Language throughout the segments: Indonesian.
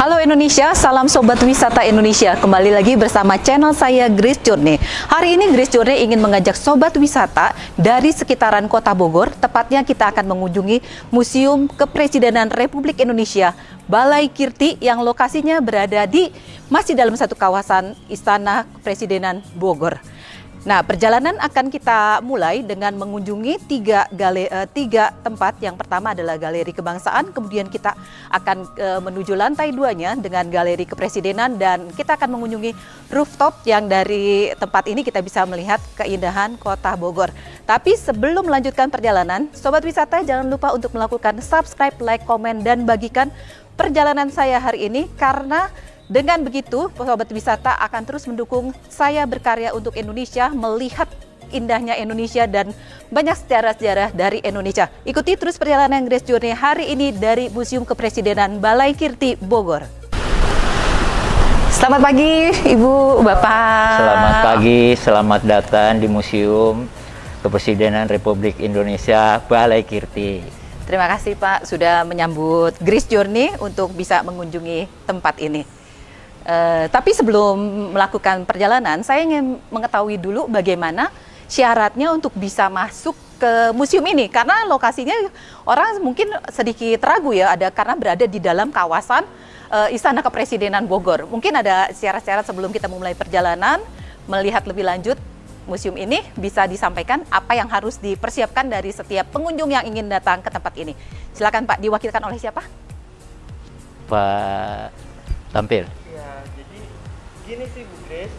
Halo Indonesia, salam Sobat Wisata Indonesia. Kembali lagi bersama channel saya Grace Journey. Hari ini Grace Journey ingin mengajak Sobat Wisata dari sekitaran Kota Bogor. Tepatnya kita akan mengunjungi Museum Kepresidenan Republik Indonesia Balai Kirti yang lokasinya berada di masih dalam satu kawasan Istana Kepresidenan Bogor. Nah, perjalanan akan kita mulai dengan mengunjungi tiga tempat. Yang pertama adalah Galeri Kebangsaan, kemudian kita akan menuju lantai 2-nya dengan Galeri Kepresidenan, dan kita akan mengunjungi rooftop yang dari tempat ini kita bisa melihat keindahan Kota Bogor. Tapi sebelum melanjutkan perjalanan, Sobat Wisata jangan lupa untuk melakukan subscribe, like, komen, dan bagikan perjalanan saya hari ini, karena dengan begitu, Sobat Wisata akan terus mendukung saya berkarya untuk Indonesia, melihat indahnya Indonesia dan banyak sejarah-sejarah dari Indonesia. Ikuti terus perjalanan Grace Journey hari ini dari Museum Kepresidenan Balai Kirti Bogor. Selamat pagi Ibu, Bapak. Selamat pagi, selamat datang di Museum Kepresidenan Republik Indonesia Balai Kirti. Terima kasih Pak sudah menyambut Grace Journey untuk bisa mengunjungi tempat ini. Tapi sebelum melakukan perjalanan, saya ingin mengetahui dulu bagaimana syaratnya untuk bisa masuk ke museum ini, karena lokasinya orang mungkin sedikit ragu ya, karena berada di dalam kawasan Istana Kepresidenan Bogor. Mungkin ada syarat-syarat sebelum kita memulai perjalanan, melihat lebih lanjut museum ini, bisa disampaikan apa yang harus dipersiapkan dari setiap pengunjung yang ingin datang ke tempat ini. Silakan Pak, diwakilkan oleh siapa? Pak Tampil. Gini sih Bu Grace,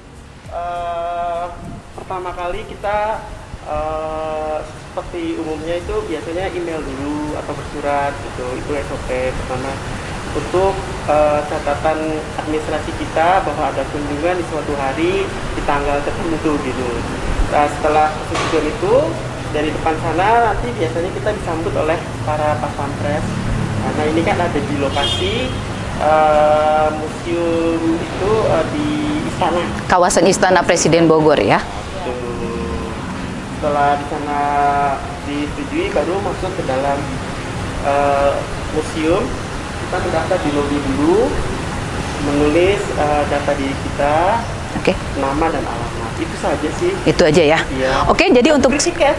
pertama kali kita seperti umumnya itu biasanya email dulu atau bersurat gitu, itu SOP pertama untuk catatan administrasi kita bahwa ada kunjungan di suatu hari di tanggal tertentu gitu. Nah, setelah persetujuan itu dari depan sana nanti biasanya kita disambut oleh para pas pampres, karena ini kan ada di lokasi museum itu di istana, kawasan Istana Presiden Bogor ya. Setelah di sana disetujui baru masuk ke dalam museum. Kita mendaftar di lobi dulu, menulis data diri kita, nama dan alamat. Itu saja sih. Itu aja ya. Iya. Oke, jadi untuk tiket.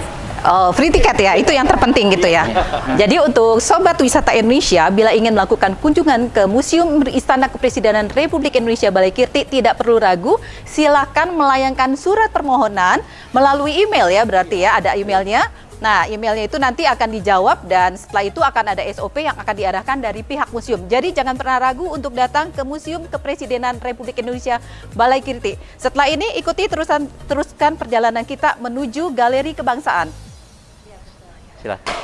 Oh, free tiket ya, itu yang terpenting gitu ya. Jadi untuk Sobat Wisata Indonesia, bila ingin melakukan kunjungan ke Museum Istana Kepresidenan Republik Indonesia Balai Kirti, tidak perlu ragu, silakan melayangkan surat permohonan melalui email ya, berarti ya, ada emailnya. Nah, emailnya itu nanti akan dijawab, dan setelah itu akan ada SOP yang akan diarahkan dari pihak museum. Jadi jangan pernah ragu untuk datang ke Museum Kepresidenan Republik Indonesia Balai Kirti. Setelah ini ikuti teruskan perjalanan kita menuju Galeri Kebangsaan. Silakan.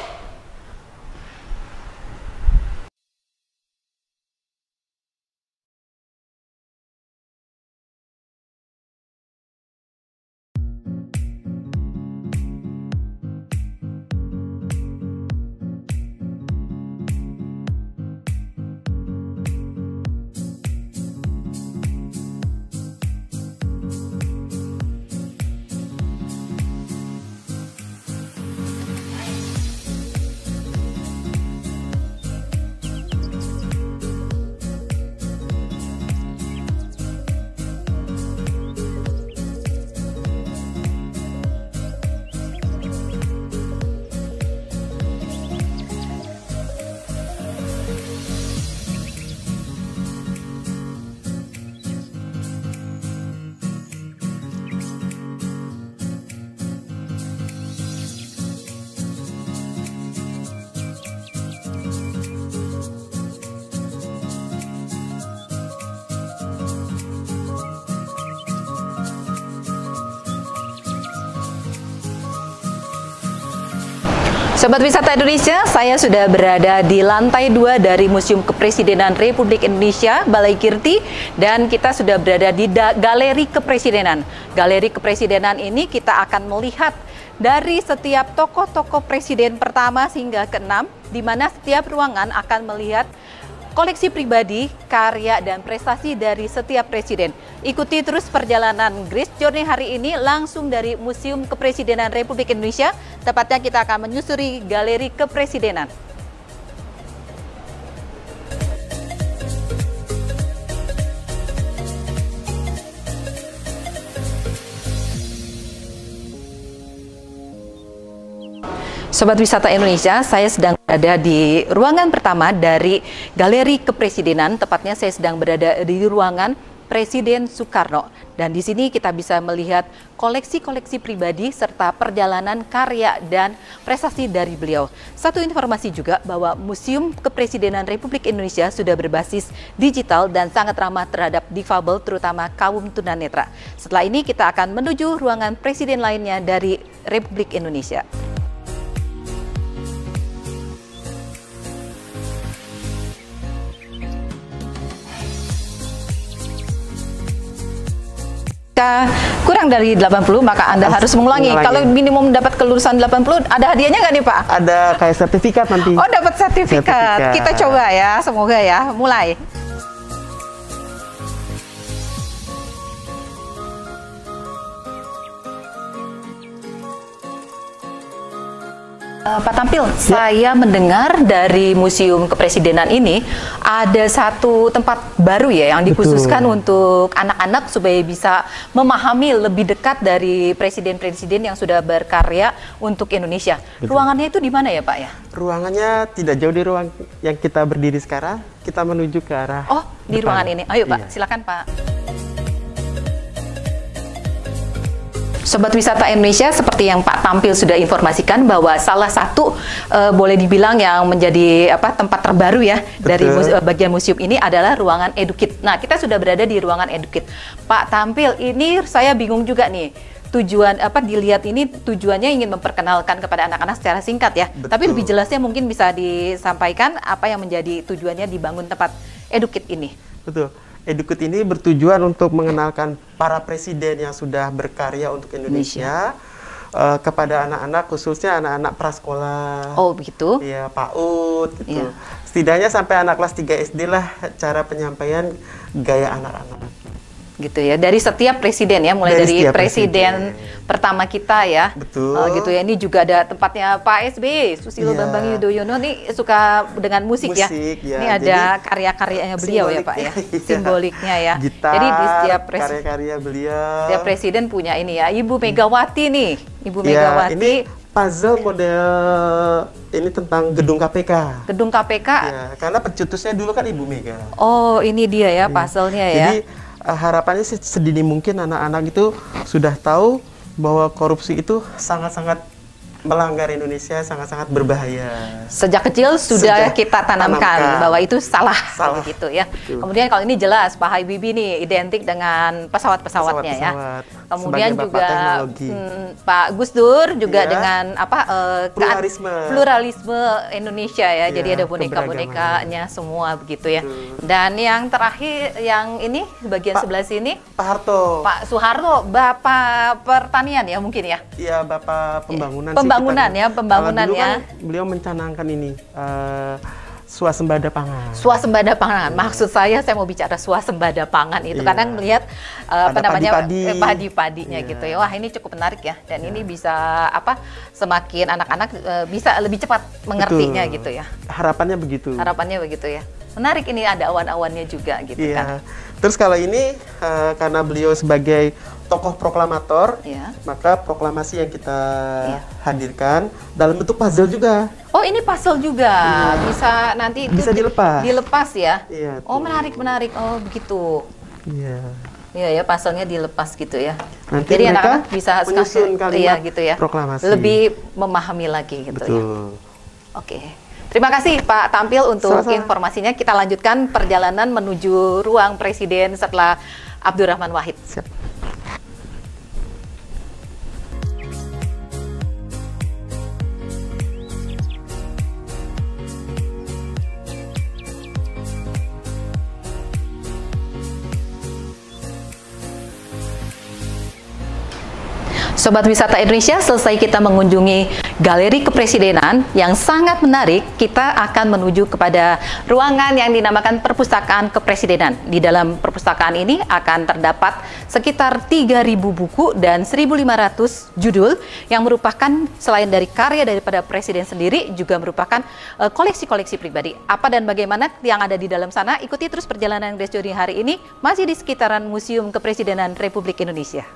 Sobat Wisata Indonesia, saya sudah berada di lantai 2 dari Museum Kepresidenan Republik Indonesia Balai Kirti, dan kita sudah berada di Galeri Kepresidenan. Galeri Kepresidenan ini kita akan melihat dari setiap tokoh-tokoh presiden pertama hingga ke-6, di mana setiap ruangan akan melihat koleksi pribadi, karya, dan prestasi dari setiap presiden. Ikuti terus perjalanan Grace Journey hari ini langsung dari Museum Kepresidenan Republik Indonesia. Tepatnya kita akan menyusuri Galeri Kepresidenan. Sobat Wisata Indonesia, saya sedang berada di ruangan pertama dari Galeri Kepresidenan, tepatnya saya sedang berada di ruangan Presiden Soekarno. Dan di sini kita bisa melihat koleksi-koleksi pribadi serta perjalanan karya dan prestasi dari beliau. Satu informasi juga bahwa Museum Kepresidenan Republik Indonesia sudah berbasis digital dan sangat ramah terhadap difabel, terutama kaum tunanetra. Setelah ini kita akan menuju ruangan presiden lainnya dari Republik Indonesia. Kurang dari 80 maka Anda harus mengulangi. Kalau minimum dapat kelulusan 80, ada hadiahnya nggak nih Pak? Ada kayak sertifikat nanti. Oh, dapat sertifikat. Kita coba ya, semoga ya. Mulai. Pak Tampil, saya mendengar dari Museum Kepresidenan ini ada satu tempat baru ya yang dikhususkan untuk anak-anak supaya bisa memahami lebih dekat dari presiden-presiden yang sudah berkarya untuk Indonesia. Ruangannya itu di mana ya Pak ya? Ruangannya tidak jauh di ruang yang kita berdiri sekarang. Kita menuju ke arah di depan. ruangan ini. Ayo Pak, silakan Pak. Sobat Wisata Indonesia, seperti yang Pak Tampil sudah informasikan bahwa salah satu boleh dibilang yang menjadi tempat terbaru ya dari bagian museum ini adalah ruangan Edukit. Nah, kita sudah berada di ruangan Edukit. Pak Tampil, ini saya bingung juga nih. Tujuan dilihat ini tujuannya ingin memperkenalkan kepada anak-anak secara singkat ya. Tapi lebih jelasnya mungkin bisa disampaikan apa yang menjadi tujuannya dibangun tempat Edukit ini. Betul. Edukit ini bertujuan untuk mengenalkan para presiden yang sudah berkarya untuk Indonesia kepada anak-anak, khususnya anak-anak prasekolah. Oh, begitu? Iya, PAUD gitu. Ya. Setidaknya sampai anak kelas 3 SD lah cara penyampaian gaya anak-anak. Gitu ya, dari setiap presiden ya, mulai dari presiden pertama kita ya. Betul. Gitu ya, ini juga ada tempatnya Pak SBY, Susilo Bambang Yudhoyono nih suka dengan musik ya. Ini ada karya-karyanya beliau ya Pak ya, simboliknya ya. Gitar, jadi di setiap karya-karya beliau. Setiap presiden punya ini ya, Ibu Megawati nih, Ibu Megawati. Ini puzzle model ini tentang gedung KPK. Gedung KPK. Ya, karena pencetusnya dulu kan Ibu Mega. Oh, ini dia ya puzzle-nya ya. Jadi harapannya sih sedini mungkin anak-anak itu sudah tahu bahwa korupsi itu sangat-sangat melanggar Indonesia, sangat-sangat berbahaya. Sejak kecil sudah kita tanamkan bahwa itu salah. Gitu ya. Betul. Kemudian kalau ini jelas Pak Habibie nih identik dengan pesawat-pesawatnya ya. Kemudian juga Pak Gus Dur juga dengan pluralisme Indonesia ya. Jadi ada boneka-bonekanya semua begitu ya. Dan yang terakhir yang ini bagian sebelah sini Pak Harto. Pak Soeharto, Bapak Pertanian ya mungkin ya. Iya, Bapak Pembangunan. Pembangunan ya. Kan beliau mencanangkan ini swasembada pangan. Swasembada pangan. Maksud saya mau bicara swasembada pangan itu kadang melihat padi-padinya gitu ya. Wah, ini cukup menarik ya. Dan ini bisa semakin anak-anak bisa lebih cepat mengertinya gitu ya. Harapannya begitu. Harapannya begitu ya. Menarik, ini ada awan-awannya juga gitu kan. Terus kalau ini karena beliau sebagai tokoh proklamator, maka proklamasi yang kita hadirkan dalam bentuk puzzle juga. Oh, ini puzzle juga. Bisa nanti bisa dilepas. Dilepas ya. Iya. Oh, menarik. Oh, begitu. Iya. Iya ya, puzzle-nya dilepas gitu ya. Nanti jadi anak-anak bisa menyusun kalimat gitu ya. Proklamasi. Lebih memahami lagi gitu. Betul. Ya. Oke. Terima kasih Pak Tampil untuk informasinya. Kita lanjutkan perjalanan menuju ruang presiden setelah Abdurrahman Wahid. Siap. Sobat Wisata Indonesia, selesai kita mengunjungi Galeri Kepresidenan yang sangat menarik, kita akan menuju kepada ruangan yang dinamakan Perpustakaan Kepresidenan. Di dalam perpustakaan ini akan terdapat sekitar 3.000 buku dan 1.500 judul yang merupakan selain dari karya daripada Presiden sendiri, juga merupakan koleksi-koleksi pribadi. Apa dan bagaimana yang ada di dalam sana? Ikuti terus perjalanan Grace Journey hari ini, masih di sekitaran Museum Kepresidenan Republik Indonesia.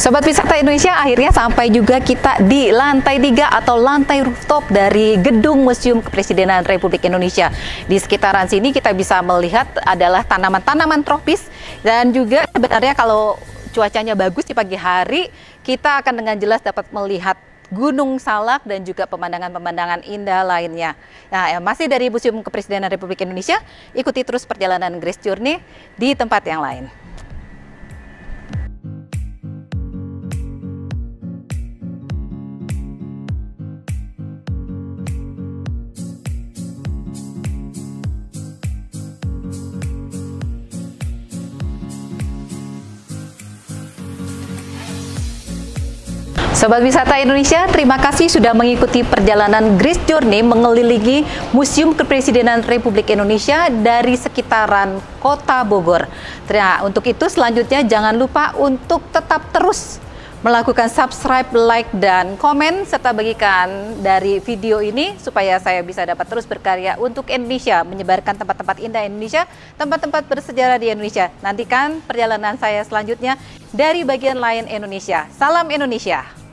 Sobat Wisata Indonesia, akhirnya sampai juga kita di lantai 3 atau lantai rooftop dari Gedung Museum Kepresidenan Republik Indonesia. Di sekitaran sini kita bisa melihat adalah tanaman-tanaman tropis, dan juga sebenarnya kalau cuacanya bagus di pagi hari, kita akan dengan jelas dapat melihat Gunung Salak dan juga pemandangan-pemandangan indah lainnya. Nah, masih dari Museum Kepresidenan Republik Indonesia, ikuti terus perjalanan Grace Journey di tempat yang lain. Sobat Wisata Indonesia, terima kasih sudah mengikuti perjalanan Grace Journey mengelilingi Museum Kepresidenan Republik Indonesia dari sekitaran Kota Bogor. Nah, untuk itu selanjutnya jangan lupa untuk tetap terus melakukan subscribe, like, dan komen, serta bagikan dari video ini supaya saya bisa dapat terus berkarya untuk Indonesia, menyebarkan tempat-tempat indah Indonesia, tempat-tempat bersejarah di Indonesia. Nantikan perjalanan saya selanjutnya dari bagian lain Indonesia. Salam Indonesia!